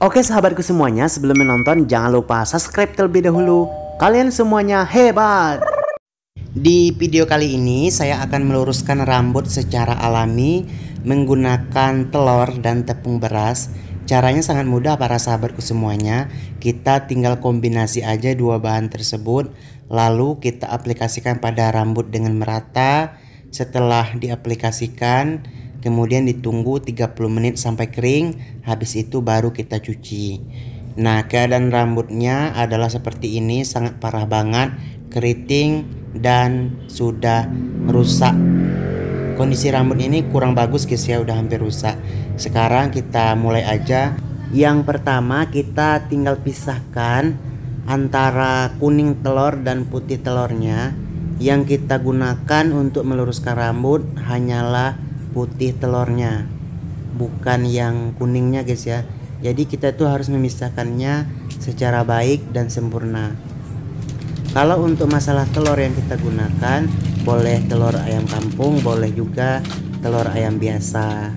Oke sahabatku semuanya, sebelum menonton jangan lupa subscribe terlebih dahulu. Kalian semuanya hebat. Di video kali ini saya akan meluruskan rambut secara alami menggunakan telur dan tepung beras. Caranya sangat mudah para sahabatku semuanya. Kita tinggal kombinasi aja dua bahan tersebut, lalu kita aplikasikan pada rambut dengan merata. Setelah diaplikasikan, kemudian ditunggu 30 menit sampai kering. Habis itu baru kita cuci. Nah, keadaan rambutnya adalah seperti ini, sangat parah banget, keriting dan sudah rusak. Kondisi rambut ini kurang bagus guys ya, udah hampir rusak. Sekarang kita mulai aja. Yang pertama kita tinggal pisahkan antara kuning telur dan putih telurnya. Yang kita gunakan untuk meluruskan rambut hanyalah putih telurnya, bukan yang kuningnya guys ya. Jadi kita tuh harus memisahkannya secara baik dan sempurna. Kalau untuk masalah telur yang kita gunakan, boleh telur ayam kampung, boleh juga telur ayam biasa.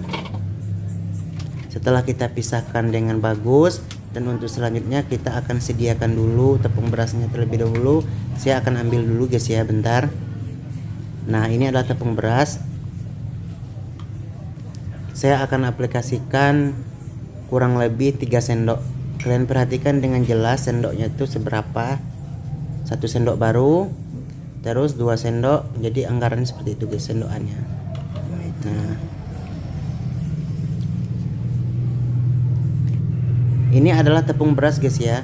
Setelah kita pisahkan dengan bagus, dan untuk selanjutnya kita akan sediakan dulu tepung berasnya terlebih dahulu. Saya akan ambil dulu guys ya, bentar. Nah, ini adalah tepung beras. Saya akan aplikasikan kurang lebih 3 sendok. Kalian perhatikan dengan jelas sendoknya itu seberapa. 1 sendok baru, terus 2 sendok. Jadi anggarannya seperti itu guys sendokannya. Nah, ini adalah tepung beras guys ya,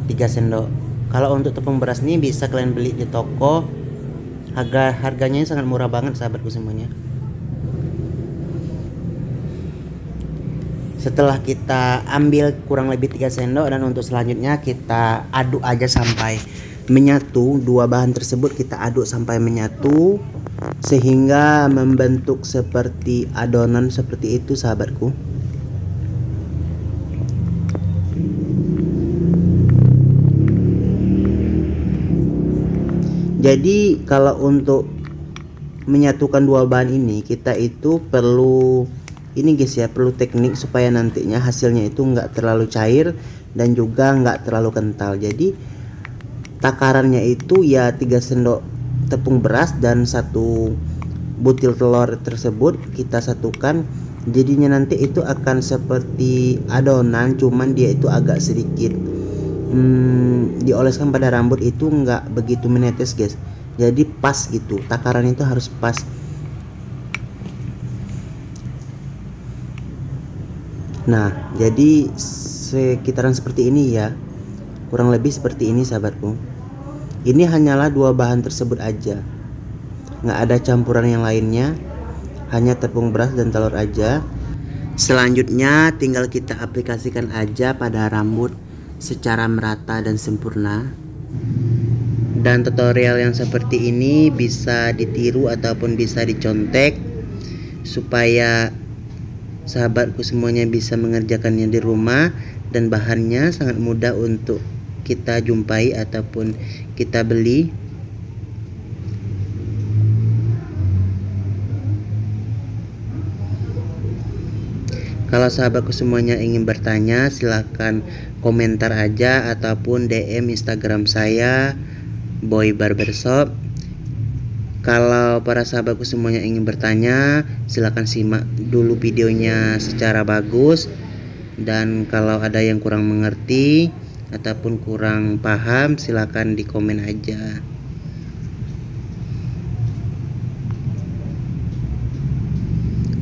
3 sendok. Kalau untuk tepung beras ini bisa kalian beli di toko. Harganya sangat murah banget sahabatku semuanya. Setelah kita ambil kurang lebih 3 sendok, dan untuk selanjutnya kita aduk aja sampai menyatu. Dua bahan tersebut kita aduk sampai menyatu sehingga membentuk seperti adonan seperti itu sahabatku. Jadi kalau untuk menyatukan dua bahan ini kita itu perlu ini guys ya, perlu teknik supaya nantinya hasilnya itu enggak terlalu cair dan juga enggak terlalu kental. Jadi takarannya itu ya 3 sendok tepung beras dan 1 butir telur tersebut kita satukan. Jadinya nanti itu akan seperti adonan, cuman dia itu agak sedikit dioleskan pada rambut itu enggak begitu menetes guys. Jadi pas gitu, takaran itu harus pas. Nah, jadi sekitaran seperti ini ya, kurang lebih seperti ini sahabatku. Ini hanyalah dua bahan tersebut aja, nggak ada campuran yang lainnya, hanya tepung beras dan telur aja. Selanjutnya tinggal kita aplikasikan aja pada rambut secara merata dan sempurna. Dan tutorial yang seperti ini bisa ditiru ataupun bisa dicontek supaya sahabatku semuanya bisa mengerjakannya di rumah, dan bahannya sangat mudah untuk kita jumpai ataupun kita beli. Kalau sahabatku semuanya ingin bertanya, silahkan komentar aja ataupun DM Instagram saya, Boy Barbershop. Kalau para sahabatku semuanya ingin bertanya, silahkan simak dulu videonya secara bagus. Dan kalau ada yang kurang mengerti ataupun kurang paham, silahkan di komen aja.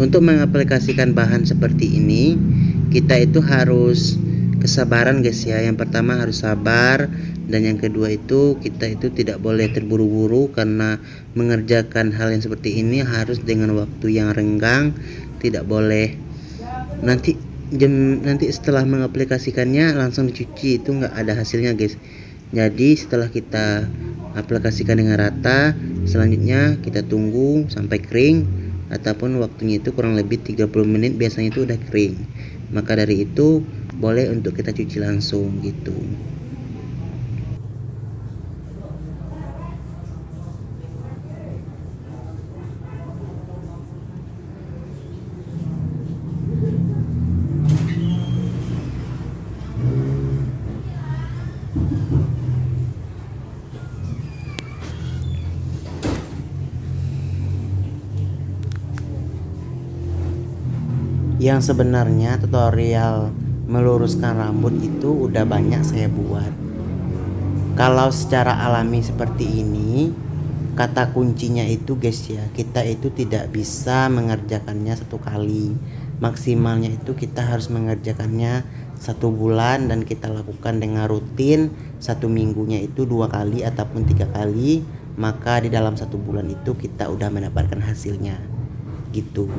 Untuk mengaplikasikan bahan seperti ini, kita itu harus kesabaran guys ya. Yang pertama harus sabar, dan yang kedua itu kita itu tidak boleh terburu-buru, karena mengerjakan hal yang seperti ini harus dengan waktu yang renggang, tidak boleh nanti setelah mengaplikasikannya langsung dicuci, itu nggak ada hasilnya guys. Jadi setelah kita aplikasikan dengan rata, selanjutnya kita tunggu sampai kering, ataupun waktunya itu kurang lebih 30 menit biasanya itu udah kering. Maka dari itu boleh untuk kita cuci langsung gitu. Yang sebenarnya tutorial meluruskan rambut itu udah banyak saya buat. Kalau secara alami seperti ini, kata kuncinya itu guys ya, kita itu tidak bisa mengerjakannya satu kali. Maksimalnya itu kita harus mengerjakannya 1 bulan, dan kita lakukan dengan rutin 1 minggunya itu 2 kali ataupun 3 kali. Maka di dalam 1 bulan itu kita udah mendapatkan hasilnya gitu.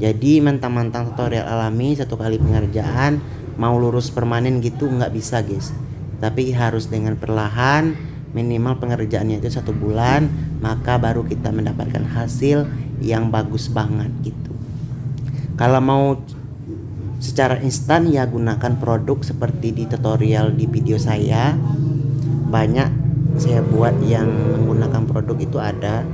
Jadi mentang-mentang tutorial alami 1 kali pengerjaan mau lurus permanen gitu nggak bisa guys. Tapi harus dengan perlahan, minimal pengerjaannya itu 1 bulan, maka baru kita mendapatkan hasil yang bagus banget gitu. Kalau mau secara instan ya gunakan produk seperti di tutorial di video saya. Banyak saya buat yang menggunakan produk itu ada.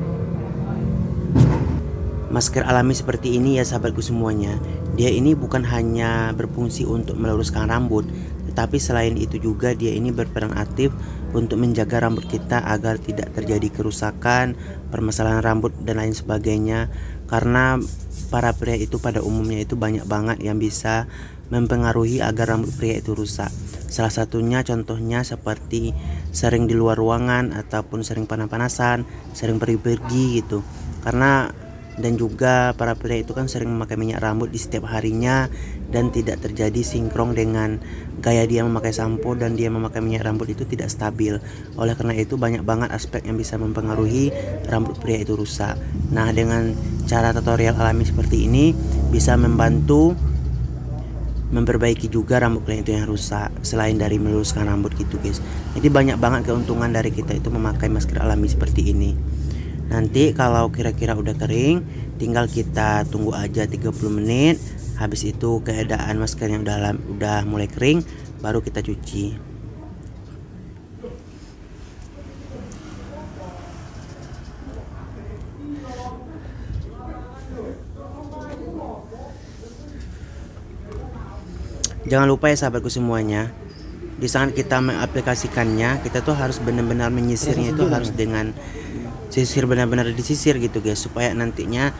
Masker alami seperti ini ya sahabatku semuanya, dia ini bukan hanya berfungsi untuk meluruskan rambut, tetapi selain itu juga dia ini berperan aktif untuk menjaga rambut kita agar tidak terjadi kerusakan, permasalahan rambut dan lain sebagainya. Karena para pria itu pada umumnya itu banyak banget yang bisa mempengaruhi agar rambut pria itu rusak. Salah satunya contohnya seperti sering di luar ruangan ataupun sering panas-panasan, sering pergi-pergi gitu. Dan juga para pria itu kan sering memakai minyak rambut di setiap harinya dan tidak terjadi sinkron dengan gaya dia memakai sampo dan dia memakai minyak rambut itu tidak stabil. Oleh karena itu banyak banget aspek yang bisa mempengaruhi rambut pria itu rusak. Nah, dengan cara tutorial alami seperti ini bisa membantu memperbaiki juga rambut kalian itu yang rusak, selain dari meluruskan rambut gitu guys. Jadi banyak banget keuntungan dari kita itu memakai masker alami seperti ini. Nanti kalau kira-kira udah kering, tinggal kita tunggu aja 30 menit. Habis itu keadaan masker yang udah mulai kering, baru kita cuci. Jangan lupa ya sahabatku semuanya, di saat kita mengaplikasikannya, kita tuh harus benar-benar menyisirnya itu harus dengan sisir, benar-benar disisir gitu guys, supaya nantinya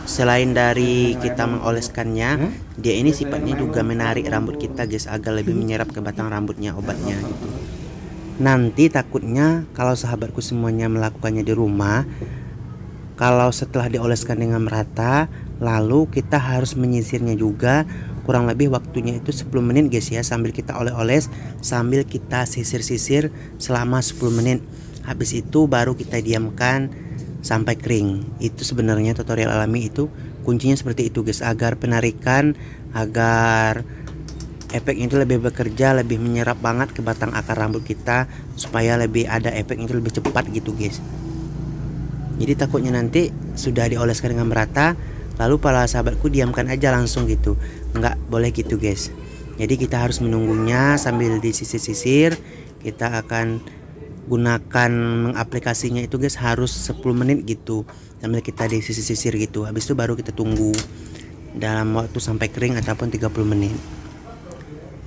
selain dari kita mengoleskannya, dia ini sifatnya juga menarik rambut kita guys, agar lebih menyerap ke batang rambutnya obatnya gitu. Nanti takutnya kalau sahabatku semuanya melakukannya di rumah, kalau setelah dioleskan dengan merata, lalu kita harus menyisirnya juga, kurang lebih waktunya itu 10 menit guys ya, sambil kita oles sambil kita sisir-sisir selama 10 menit. Habis itu baru kita diamkan sampai kering. Itu sebenarnya tutorial alami itu kuncinya seperti itu guys, agar penarikan, agar efeknya itu lebih bekerja, lebih menyerap banget ke batang akar rambut kita, supaya lebih ada efeknya itu lebih cepat gitu guys. Jadi takutnya nanti sudah dioleskan dengan merata, lalu para sahabatku diamkan aja langsung gitu, nggak boleh gitu guys. Jadi kita harus menunggunya sambil disisir-sisir. Kita akan gunakan mengaplikasinya itu guys harus 10 menit gitu, sambil kita disisir-sisir gitu. Habis itu baru kita tunggu dalam waktu sampai kering ataupun 30 menit.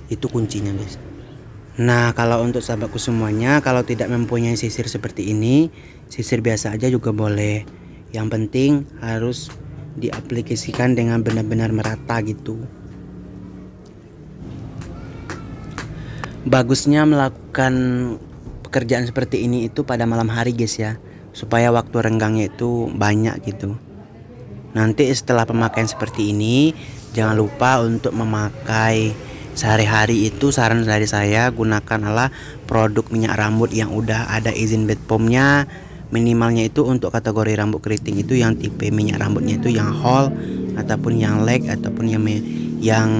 Itu kuncinya guys. Nah, kalau untuk sahabatku semuanya, kalau tidak mempunyai sisir seperti ini, sisir biasa aja juga boleh. Yang penting harus diaplikasikan dengan benar-benar merata gitu. Bagusnya melakukan pekerjaan seperti ini itu pada malam hari guys ya, supaya waktu renggangnya itu banyak gitu. Nanti setelah pemakaian seperti ini, jangan lupa untuk memakai sehari-hari itu, saran dari saya gunakanlah produk minyak rambut yang udah ada izin BPOM-nya. Minimalnya itu untuk kategori rambut keriting itu yang tipe minyak rambutnya itu yang whole ataupun yang leg ataupun yang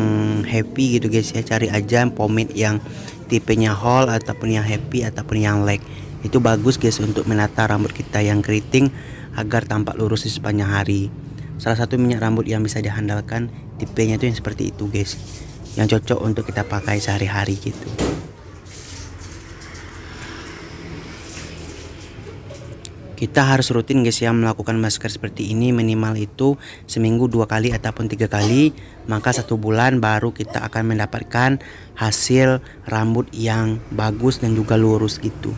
happy gitu guys ya. Cari aja pomade yang tipenya whole ataupun yang happy ataupun yang leg. Itu bagus guys untuk menata rambut kita yang keriting agar tampak lurus di sepanjang hari. Salah satu minyak rambut yang bisa diandalkan tipenya itu yang seperti itu guys, yang cocok untuk kita pakai sehari-hari gitu. Kita harus rutin guys ya melakukan masker seperti ini, minimal itu seminggu 2 kali ataupun 3 kali. Maka 1 bulan baru kita akan mendapatkan hasil rambut yang bagus dan juga lurus gitu.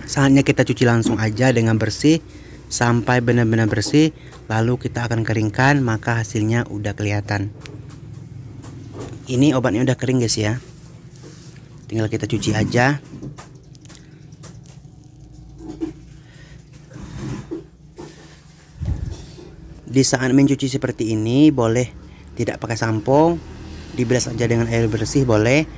Saatnya kita cuci langsung aja dengan bersih sampai benar-benar bersih, lalu kita akan keringkan, maka hasilnya udah kelihatan. Ini obatnya udah kering guys ya, tinggal kita cuci aja. Di saat mencuci seperti ini boleh tidak pakai sampo, dibilas aja dengan air bersih boleh.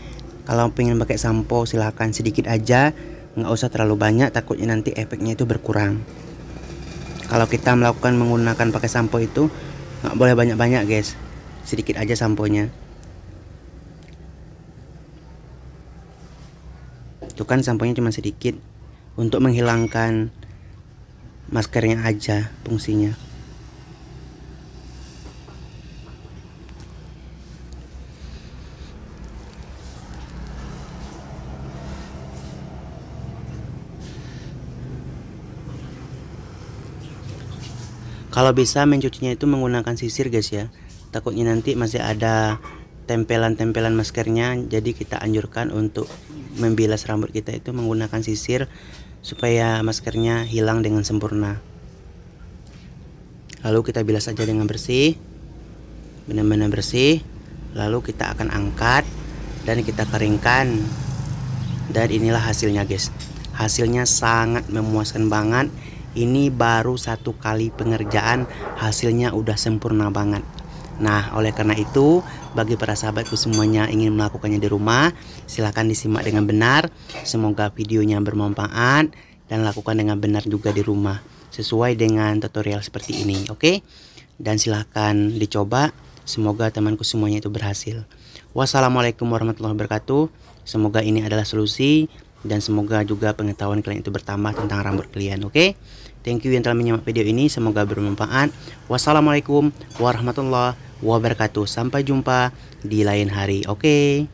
Kalau pengen pakai sampo silahkan sedikit aja, nggak usah terlalu banyak, takutnya nanti efeknya itu berkurang. Kalau kita melakukan menggunakan pakai sampo itu nggak boleh banyak-banyak guys, sedikit aja samponya. Itu kan samponya cuma sedikit, untuk menghilangkan maskernya aja fungsinya. Kalau bisa mencucinya itu menggunakan sisir guys ya, takutnya nanti masih ada tempelan-tempelan maskernya. Jadi kita anjurkan untuk membilas rambut kita itu menggunakan sisir supaya maskernya hilang dengan sempurna. Lalu kita bilas saja dengan bersih, benar-benar bersih. Lalu kita akan angkat dan kita keringkan. Dan inilah hasilnya guys, hasilnya sangat memuaskan banget. Ini baru 1 kali pengerjaan hasilnya udah sempurna banget. Nah, oleh karena itu bagi para sahabatku semuanya ingin melakukannya di rumah, silahkan disimak dengan benar. Semoga videonya bermanfaat dan lakukan dengan benar juga di rumah sesuai dengan tutorial seperti ini, oke? Dan silahkan dicoba. Semoga temanku semuanya itu berhasil. Wassalamualaikum warahmatullahi wabarakatuh. Semoga ini adalah solusi dan semoga juga pengetahuan kalian itu bertambah tentang rambut kalian, oke? Thank you yang telah menyimak video ini, semoga bermanfaat. Wassalamualaikum warahmatullahi wabarakatuh. Sampai jumpa di lain hari, oke?